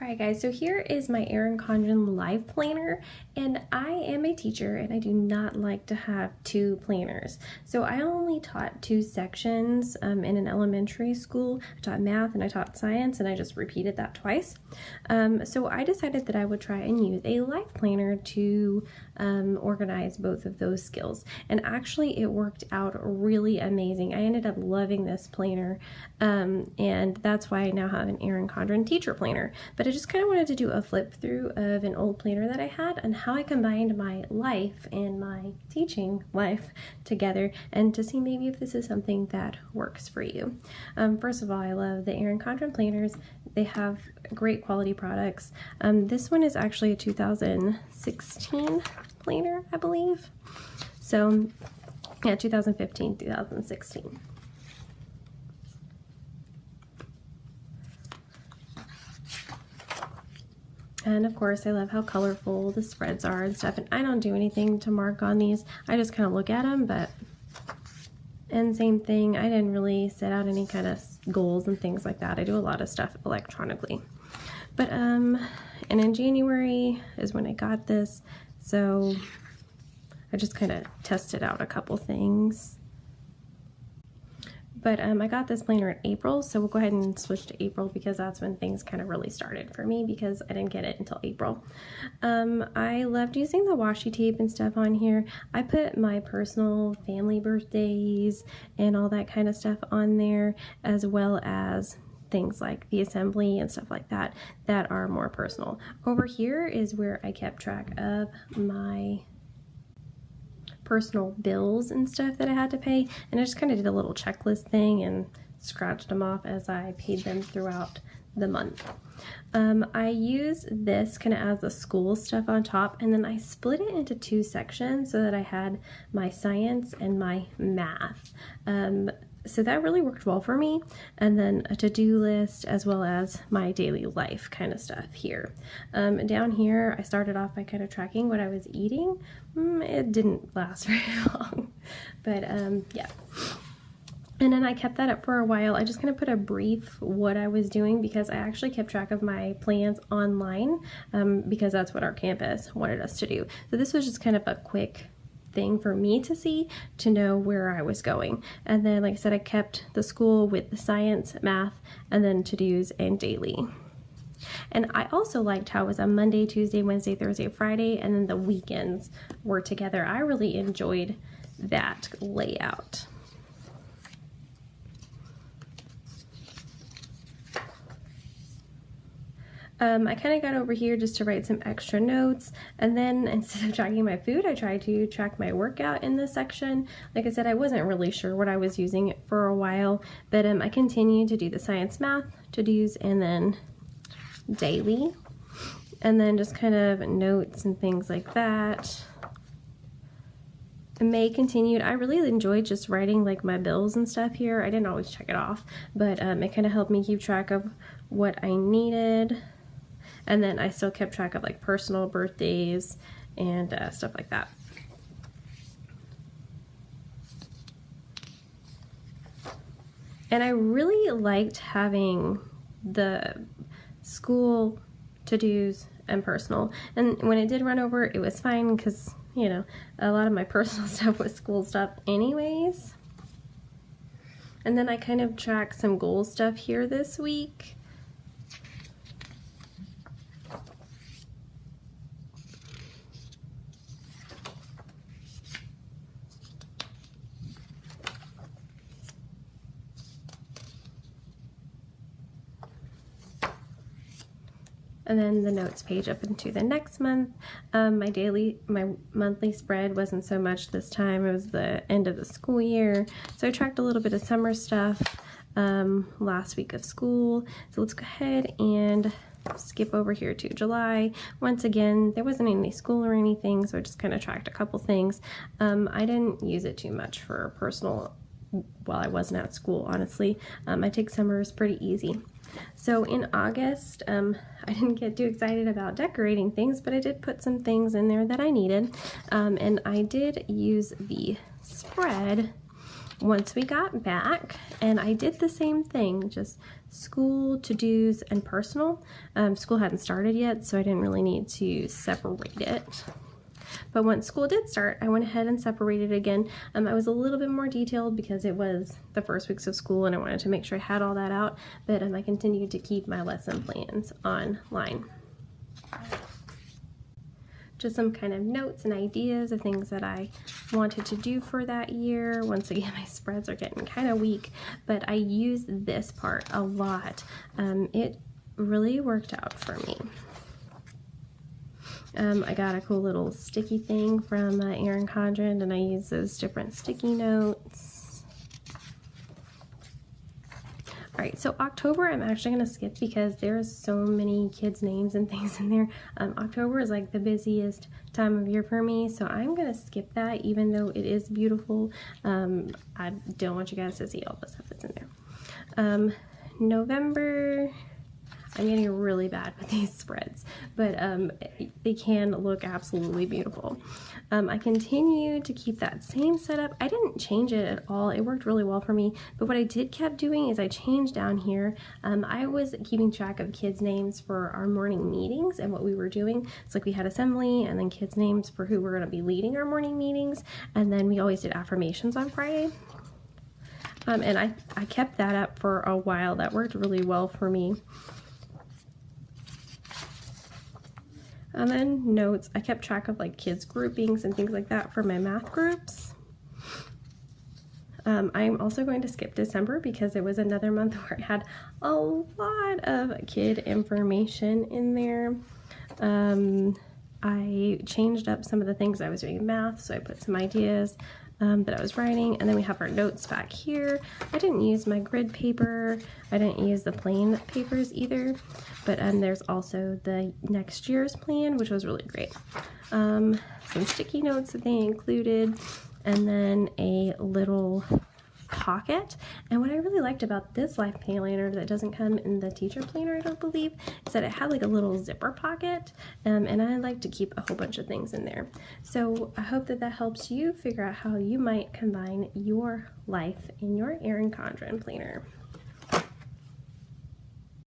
Alright guys, so here is my Erin Condren live planner, and I am a teacher and I do not like to have two planners. So I only taught two sections in an elementary school. I taught math and I taught science, and I just repeated that twice. So I decided that I would try and use a life planner to organize both of those skills. And actually it worked out really amazing. I ended up loving this planner, and that's why I now have an Erin Condren teacher planner. But I just kind of wanted to do a flip through of an old planner that I had and how I combined my life and my teaching life together, and to see maybe if this is something that works for you. First of all, I love the Erin Condren planners. They have great quality products. This one is actually a 2016 planner, I believe. So yeah, 2015, 2016. And of course, I love how colorful the spreads are and stuff. And I don't do anything to mark on these. I just kind of look at them, and same thing, I didn't really set out any kind of goals and things like that. I do a lot of stuff electronically. But, and in January is when I got this. So I just kind of tested out a couple things. But I got this planner in April, so we'll go ahead and switch to April because that's when things kind of really started for me, because I didn't get it until April. I loved using the washi tape and stuff on here. I put my personal family birthdays and all that kind of stuff on there, as well as things like the assembly and stuff like that that are more personal. Over here is where I kept track of my personal bills and stuff that I had to pay, and I just kind of did a little checklist thing and scratched them off as I paid them throughout the month. I used this kind of as the school stuff on top, and then I split it into two sections so that I had my science and my math. So that really worked well for me. And then a to-do list, as well as my daily life kind of stuff here. Down here, I started off by kind of tracking what I was eating. It didn't last very long, but yeah. And then I kept that up for a while. I just kind of put a brief what I was doing, because I actually kept track of my plans online, because that's what our campus wanted us to do. So this was just kind of a quick thing for me to see, to know where I was going. And then, like I said, I kept the school with the science, math, and then to-dos and daily. And I also liked how it was a Monday, Tuesday, Wednesday, Thursday, Friday, and then the weekends were together. I really enjoyed that layout. I kind of got over here just to write some extra notes, and then instead of tracking my food, I tried to track my workout in this section. Like I said, I wasn't really sure what I was using it for a while, but I continued to do the science, math, to-dos, and then daily, and then just kind of notes and things like that. May continued. I really enjoyed just writing like my bills and stuff here. I didn't always check it off, but it kind of helped me keep track of what I needed. And then I still kept track of like personal birthdays and stuff like that. And I really liked having the school, to-dos, and personal. And when it did run over, it was fine, because, you know, a lot of my personal stuff was school stuff anyways. And then I kind of tracked some goal stuff here this week. And then the notes page up into the next month. My monthly spread wasn't so much this time. It was the end of the school year. So I tracked a little bit of summer stuff, last week of school. So let's go ahead and skip over here to July. Once again, there wasn't any school or anything, so I just kind of tracked a couple things. I didn't use it too much for personal while I wasn't at school, honestly. I take summers pretty easy. So in August, I didn't get too excited about decorating things, but I did put some things in there that I needed. And I did use the spread once we got back, and I did the same thing, just school, to-dos, and personal. School hadn't started yet, so I didn't really need to separate it. But once school did start, I went ahead and separated it again. I was a little bit more detailed because it was the first weeks of school and I wanted to make sure I had all that out, but I continued to keep my lesson plans online. Just some kind of notes and ideas of things that I wanted to do for that year. Once again, my spreads are getting kind of weak, but I used this part a lot. It really worked out for me. I got a cool little sticky thing from Erin Condren, and I used those different sticky notes. Alright, so October I'm actually going to skip because there's so many kids' names and things in there. October is like the busiest time of year for me, so I'm going to skip that even though it is beautiful. I don't want you guys to see all the stuff that's in there. November, I'm getting really bad with these spreads, but they can look absolutely beautiful. I continue to keep that same setup. I didn't change it at all. It worked really well for me, but what I did kept doing is I changed down here. I was keeping track of kids' names for our morning meetings and what we were doing. It's like we had assembly and then kids' names for who were going to be leading our morning meetings, and then we always did affirmations on Friday. And I kept that up for a while. That worked really well for me. And then notes, I kept track of like kids groupings and things like that for my math groups. I'm also going to skip December because it was another month where I had a lot of kid information in there. I changed up some of the things I was doing in math, so I put some ideas that I was writing, and then we have our notes back here. I didn't use my grid paper. I didn't use the plain papers either, but there's also the next year's plan, which was really great. Some sticky notes that they included, and then a little pocket. And what I really liked about this life planner that doesn't come in the teacher planner, I don't believe, is that it had like a little zipper pocket, and I like to keep a whole bunch of things in there. So I hope that helps you figure out how you might combine your life in your Erin Condren planner.